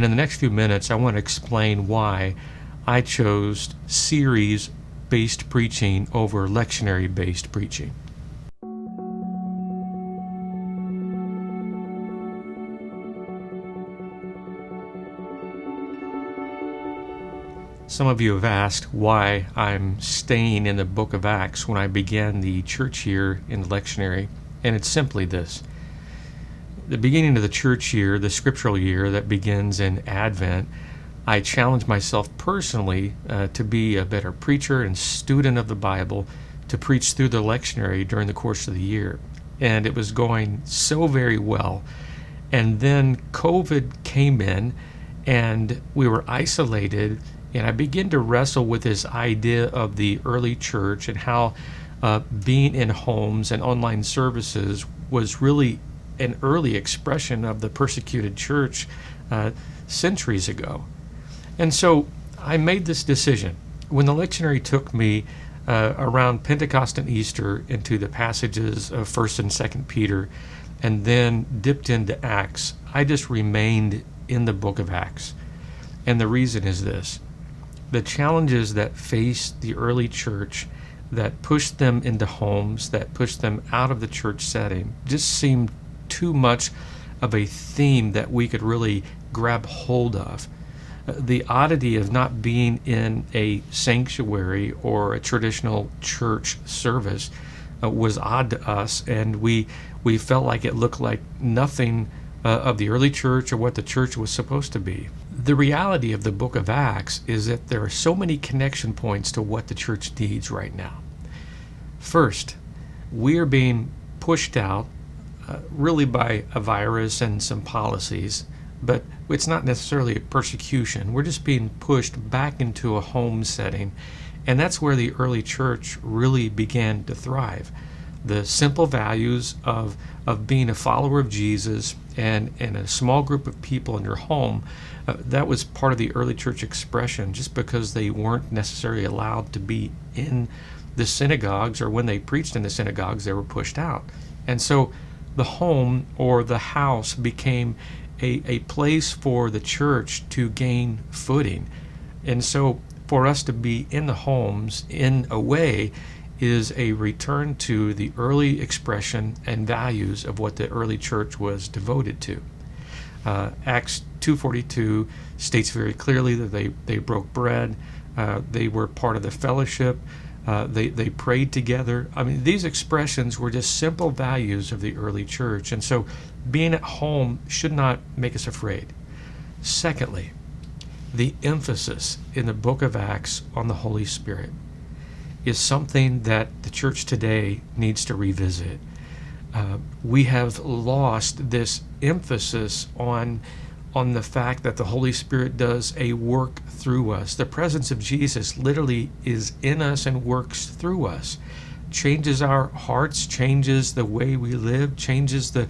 And in the next few minutes, I want to explain why I chose series-based preaching over lectionary-based preaching. Some of you have asked why I'm staying in the book of Acts when I began the church year in the lectionary, and it's simply this. The beginning of the church year, the scriptural year that begins in Advent, I challenged myself personally to be a better preacher and student of the Bible, to preach through the lectionary during the course of the year. And it was going so very well. And then COVID came in, and we were isolated, and I began to wrestle with this idea of the early church and how being in homes and online services was really an early expression of the persecuted church centuries ago. And so I made this decision. When the lectionary took me around Pentecost and Easter into the passages of 1st and 2nd Peter, and then dipped into Acts, I just remained in the book of Acts. And the reason is this. The challenges that faced the early church, that pushed them into homes, that pushed them out of the church setting, just seemed too much of a theme that we could really grab hold of. The oddity of not being in a sanctuary or a traditional church service was odd to us, and we felt like it looked like nothing of the early church or what the church was supposed to be. The reality of the book of Acts is that there are so many connection points to what the church needs right now. First, we are being pushed out really by a virus and some policies, but it's not necessarily a persecution. We're just being pushed back into a home setting, and that's where the early church really began to thrive. The simple values of being a follower of Jesus and a small group of people in your home, that was part of the early church expression, just because they weren't necessarily allowed to be in the synagogues, or when they preached in the synagogues, they were pushed out. And so the home or the house became a place for the church to gain footing. And so for us to be in the homes, in a way, is a return to the early expression and values of what the early church was devoted to. Acts 2:42 states very clearly that they broke bread, they were part of the fellowship, they prayed together. I mean, these expressions were just simple values of the early church, and so being at home should not make us afraid. Secondly, the emphasis in the book of Acts on the Holy Spirit is something that the church today needs to revisit. We have lost this emphasis on the fact that the Holy Spirit does a work through us. The presence of Jesus literally is in us and works through us, changes our hearts, changes the way we live, changes the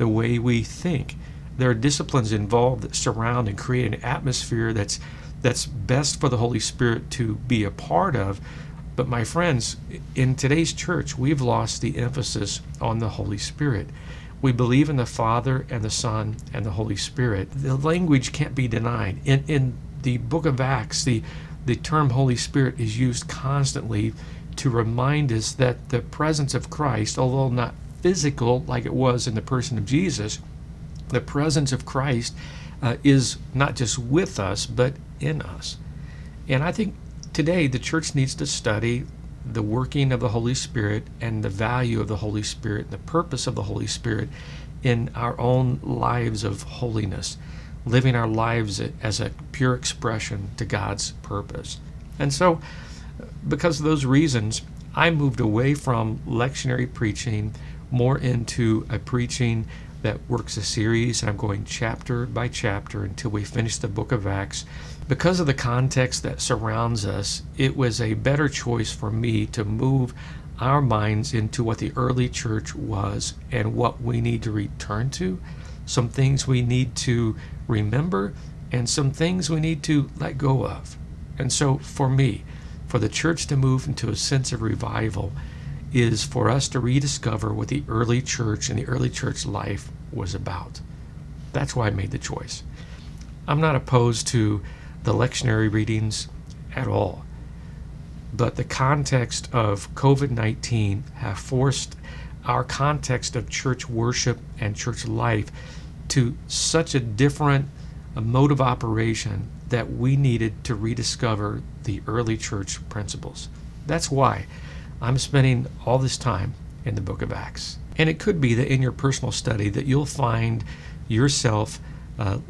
way we think. There are disciplines involved that surround and create an atmosphere that's best for the Holy Spirit to be a part of. But my friends, in today's church, we've lost the emphasis on the Holy Spirit. We believe in the Father and the Son and the Holy Spirit. The language can't be denied. In the book of Acts, the term Holy Spirit is used constantly to remind us that the presence of Christ, although not physical like it was in the person of Jesus, the presence of Christ is not just with us, but in us. And I think today, the church needs to study the working of the Holy Spirit and the value of the Holy Spirit and the purpose of the Holy Spirit in our own lives of holiness, living our lives as a pure expression to God's purpose. And so, because of those reasons, I moved away from lectionary preaching more into a preaching that works a series, and I'm going chapter by chapter until we finish the book of Acts. Because of the context that surrounds us, it was a better choice for me to move our minds into what the early church was and what we need to return to, some things we need to remember, and some things we need to let go of. And so for me, for the church to move into a sense of revival is for us to rediscover what the early church and the early church life was about. That's why I made the choice. I'm not opposed to the lectionary readings at all. But the context of COVID-19 have forced our context of church worship and church life to such a different mode of operation that we needed to rediscover the early church principles. That's why I'm spending all this time in the book of Acts. And it could be that in your personal study that you'll find yourself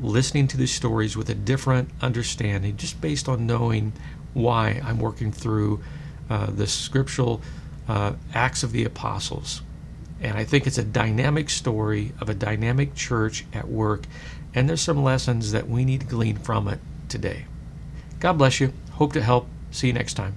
listening to these stories with a different understanding, just based on knowing why I'm working through the scriptural Acts of the Apostles. And I think it's a dynamic story of a dynamic church at work, and there's some lessons that we need to glean from it today. God bless you. Hope to help. See you next time.